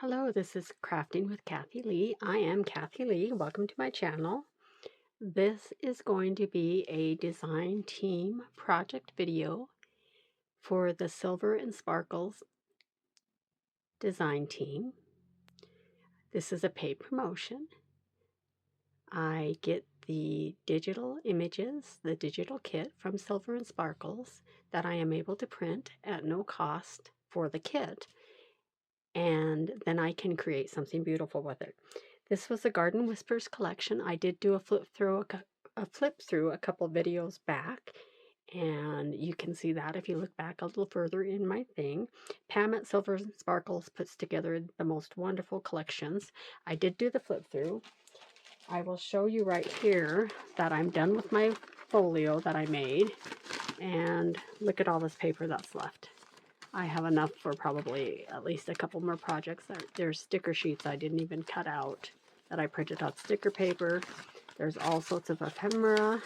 Hello, this is Crafting with Kathy Lee. I am Kathy Lee. Welcome to my channel. This is going to be a design team project video for the Silver and Sparkles design team. This is a paid promotion. I get the digital images, the digital kit from Silver and Sparkles that I am able to print at no cost for the kit. And then I can create something beautiful with it. This was a Garden Whispers collection. I did do a flip through a couple videos back, and you can see that if you look back a little further in my thing. Pam at Silver and Sparkles puts together the most wonderful collections. I did do the flip through. I will show you right here that I'm done with my folio that I made, and look at all this paper that's left. I have enough for probably at least a couple more projects. There's sticker sheets I didn't even cut out that I printed out sticker paper. There's all sorts of ephemera,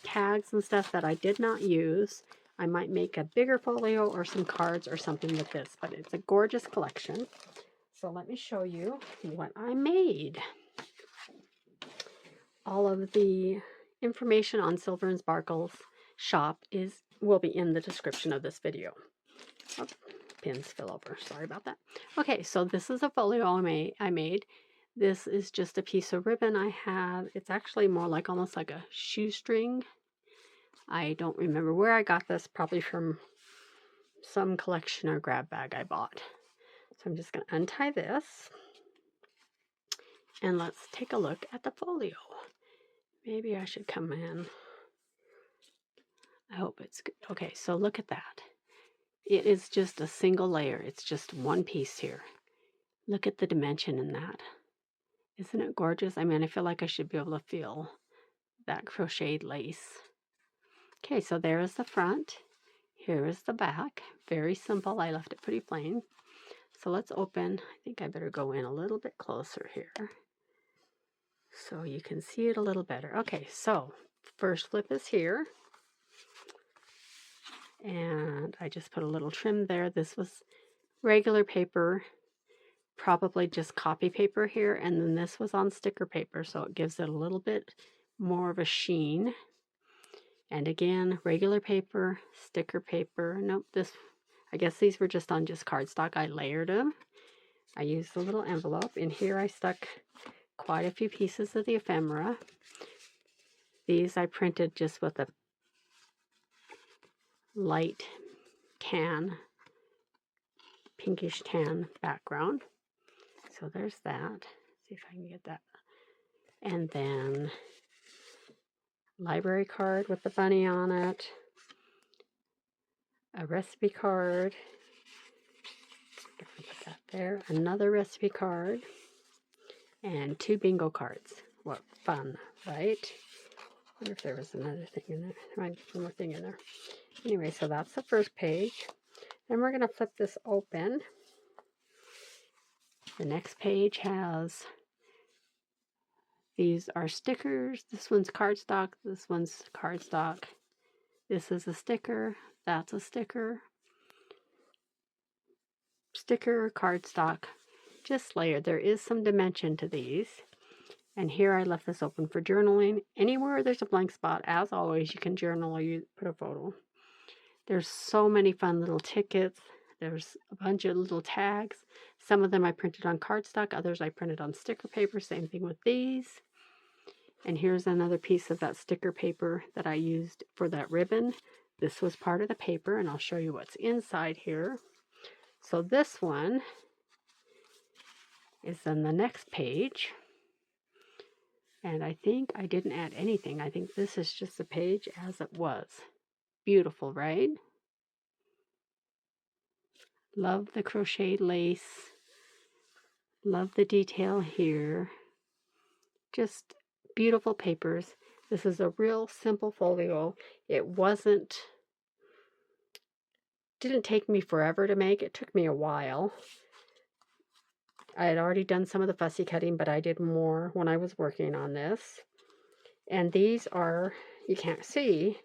tags and stuff that I did not use. I might make a bigger folio or some cards or something with this, but it's a gorgeous collection. So let me show you what I made. All of the information on Silver and Sparkles shop will be in the description of this video. Oh, pins fell over. Sorry about that. Okay, so this is a folio I made. This is just a piece of ribbon I have. It's actually more like almost like a shoestring. I don't remember where I got this, probably from some collection or grab bag I bought. So I'm just going to untie this. And let's take a look at the folio. Maybe I should come in. I hope it's good. Okay, so look at that. It is just a single layer. It's just one piece here. Look at the dimension in that. Isn't it gorgeous? I mean, I feel like I should be able to feel that crocheted lace. Okay, so there is the front. Here is the back. Very simple. I left it pretty plain. So let's open. I think I better go in a little bit closer here so you can see it a little better. Okay, so first flip is here. And I just put a little trim there. This was regular paper, probably just copy paper here, and then this was on sticker paper, so it gives it a little bit more of a sheen. And again, regular paper, sticker paper. Nope, I guess these were just on just cardstock. I layered them. I used a little envelope. In here I stuck quite a few pieces of the ephemera. These I printed just with a light tan, pinkish tan background. So there's that. See if I can get that. And then library card with the bunny on it. A recipe card. Put that there. Another recipe card. And 2 bingo cards. What fun, right? I wonder if there was another thing in there. There might be one more thing in there. Anyway, so that's the first page. Then we're going to flip this open. The next page has, these are stickers. This one's cardstock. This one's cardstock. This is a sticker. That's a sticker. Sticker, cardstock, just layered. There is some dimension to these. And here I left this open for journaling. Anywhere there's a blank spot, as always, you can journal or you put a photo. There's so many fun little tickets. There's a bunch of little tags. Some of them I printed on cardstock. Others I printed on sticker paper. Same thing with these. And here's another piece of that sticker paper that I used for that ribbon. This was part of the paper, and I'll show you what's inside here. So this one is on the next page. And I think I didn't add anything. I think this is just the page as it was. Beautiful, right? Love the crocheted lace. Love the detail here. Just beautiful papers. This is a real simple folio. It didn't take me forever to make. It took me a while. I had already done some of the fussy cutting, but I did more when I was working on this. And these are, you can't see,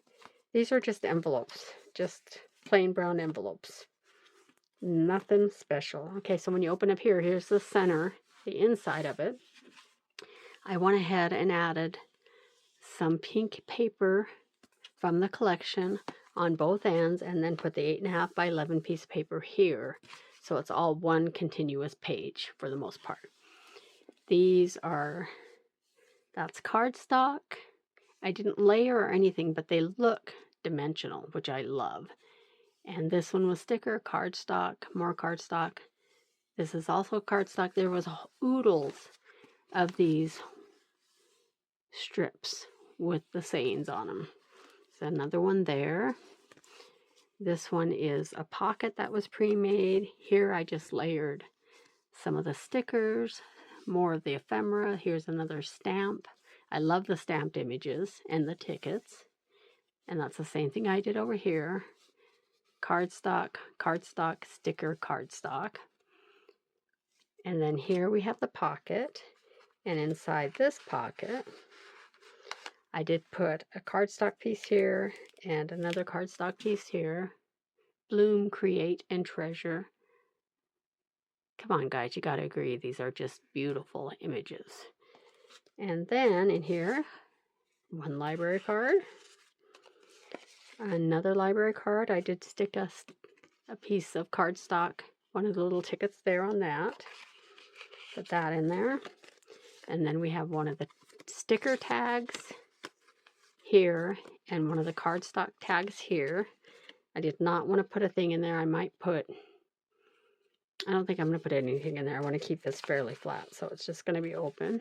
these are just envelopes, just plain brown envelopes. Nothing special. Okay, so when you open up here, here's the center, the inside of it. I went ahead and added some pink paper from the collection on both ends, and then put the 8.5 by 11 piece of paper here. So it's all one continuous page for the most part. These are, that's cardstock. I didn't layer or anything, but they look dimensional, which I love. And this one was sticker, cardstock, more cardstock. This is also cardstock. There was oodles of these strips with the sayings on them. There's another one there. This one is a pocket that was pre-made. Here I just layered some of the stickers, more of the ephemera. Here's another stamp. I love the stamped images and the tickets. And that's the same thing I did over here. Cardstock, cardstock, sticker, cardstock. And then here we have the pocket. And inside this pocket, I did put a cardstock piece here and another cardstock piece here. Bloom, create, and treasure. Come on, guys, you gotta agree. These are just beautiful images. And then in here, one library card. Another library card. I did stick a piece of cardstock, one of the little tickets there on that. Put that in there. And then we have one of the sticker tags here and one of the cardstock tags here. I did not want to put a thing in there. I don't think I'm going to put anything in there. I want to keep this fairly flat, so it's just going to be open.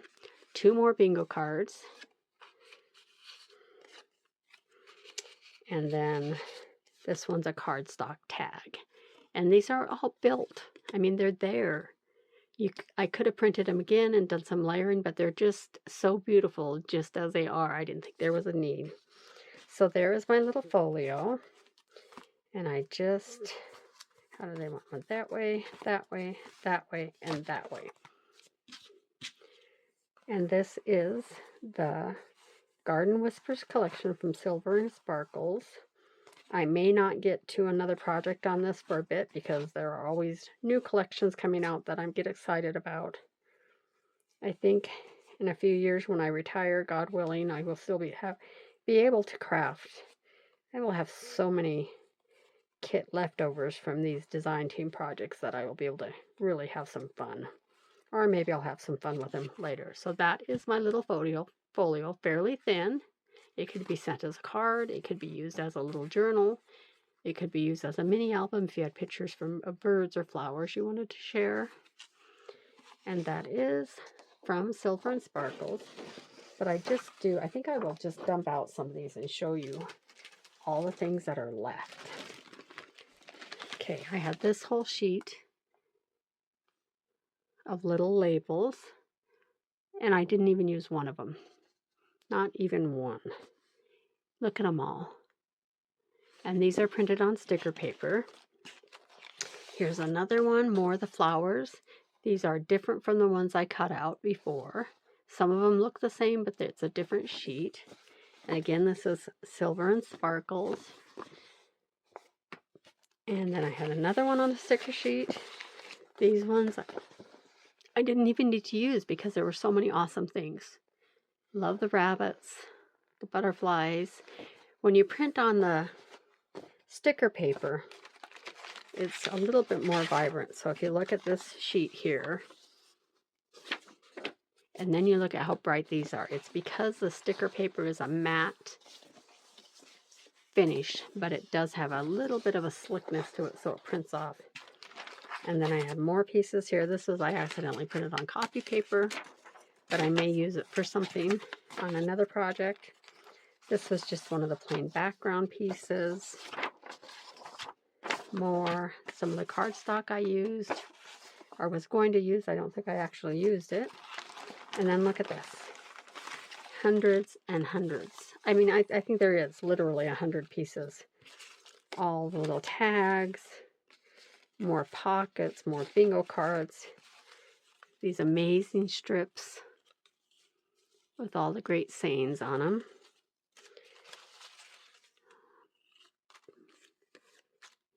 2 more bingo cards. And then this one's a cardstock tag. And these are all built. I mean, they're there. I could have printed them again and done some layering, but they're just so beautiful just as they are. I didn't think there was a need. So there is my little folio. And I just, how do they want one? That way, that way, that way, and that way. And this is the Garden Whispers collection from SilverandSparkles. I may not get to another project on this for a bit because there are always new collections coming out that I get excited about. I think in a few years when I retire, God willing, I will still be able to craft. I will have so many kit leftovers from these design team projects that I will be able to really have some fun. Or maybe I'll have some fun with them later. So that is my little folio, fairly thin. It could be sent as a card. It could be used as a little journal. It could be used as a mini album if you had pictures of birds or flowers you wanted to share. And that is from SilverandSparkles. But I think I will just dump out some of these and show you all the things that are left. Okay, I have this whole sheet of little labels, and I didn't even use one of them. Not even one. Look at them all. And these are printed on sticker paper. Here's another one, more of the flowers. These are different from the ones I cut out before. Some of them look the same, but it's a different sheet. And again, this is SilverandSparkles. And then I had another one on the sticker sheet. These ones I didn't even need to use because there were so many awesome things. Love the rabbits, the butterflies. When you print on the sticker paper, it's a little bit more vibrant. So if you look at this sheet here, and then you look at how bright these are, it's because the sticker paper is a matte finish, but it does have a little bit of a slickness to it, so it prints off. And then I have more pieces here. This was, I accidentally printed on copy paper, but I may use it for something on another project. This was just one of the plain background pieces. More, some of the cardstock I used, or was going to use. I don't think I actually used it. And then look at this. Hundreds and hundreds. I mean, I think there is literally 100 pieces. All the little tags, more pockets, more bingo cards. These amazing strips with all the great sayings on them.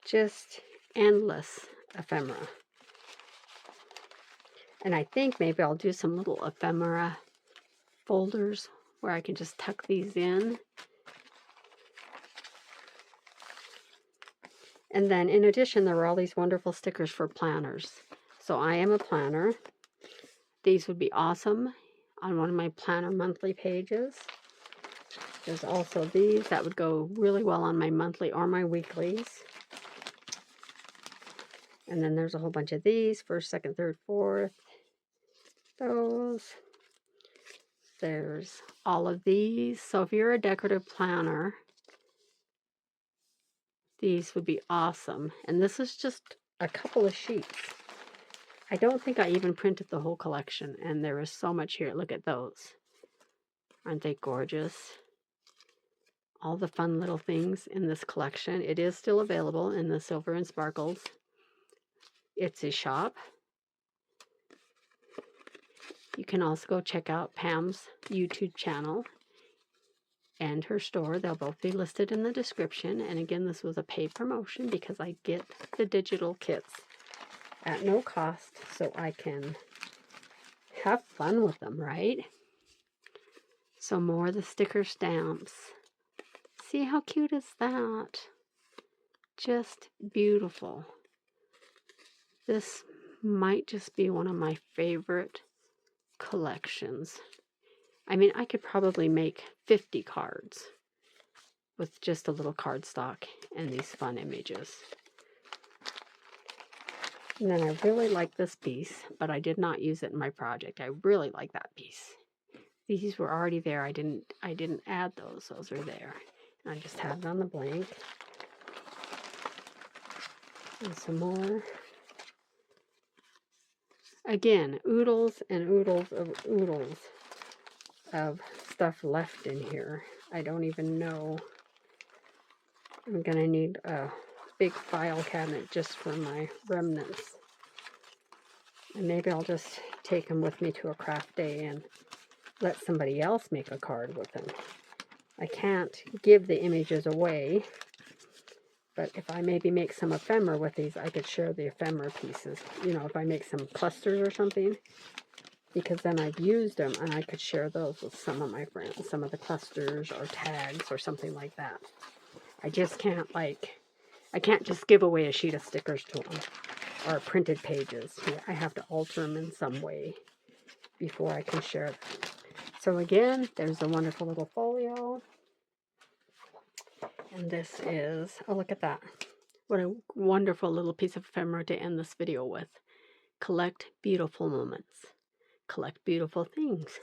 Just endless ephemera. And I think maybe I'll do some little ephemera folders where I can just tuck these in. And then in addition, there were all these wonderful stickers for planners. So I am a planner. These would be awesome on one of my planner monthly pages. There's also these that would go really well on my monthly or my weeklies. And then there's a whole bunch of these, first, second, third, fourth. Those. There's all of these. So if you're a decorative planner, these would be awesome. And this is just a couple of sheets. I don't think I even printed the whole collection, and there is so much here. Look at those. Aren't they gorgeous? All the fun little things in this collection. It is still available in the Silver and Sparkles Etsy shop. You can also go check out Pam's YouTube channel and her store. They'll both be listed in the description. And again, this was a paid promotion because I get the digital kits at no cost so I can have fun with them, right? So more of the sticker stamps. See how cute is that? Just beautiful. This might just be one of my favorite collections. I mean, I could probably make 50 cards with just a little cardstock and these fun images. And then I really like this piece, but I did not use it in my project. I really like that piece. These were already there. I didn't add those. Those are there. And I just have it on the blank. And some more. Again, oodles and oodles of stuff left in here. I don't even know. I'm going to need a big file cabinet just for my remnants. And maybe I'll just take them with me to a craft day and let somebody else make a card with them. I can't give the images away, but if I maybe make some ephemera with these, I could share the ephemera pieces. You know, if I make some clusters or something, because then I've used them and I could share those with some of my friends, some of the clusters or tags or something like that. I just can't I can't just give away a sheet of stickers to them or printed pages. I have to alter them in some way before I can share them. So again, there's a wonderful little folio. And this is, oh, look at that. What a wonderful little piece of ephemera to end this video with. Collect beautiful moments. Collect beautiful things.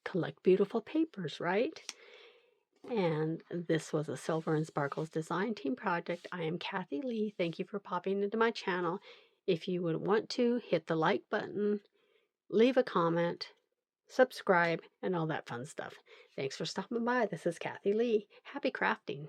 Collect beautiful papers, right? And this was a Silver and Sparkles design team project. I am Kathy Lee. Thank you for popping into my channel. If you would want to, hit the like button, leave a comment, subscribe, and all that fun stuff. Thanks for stopping by. This is Kathy Lee. Happy crafting.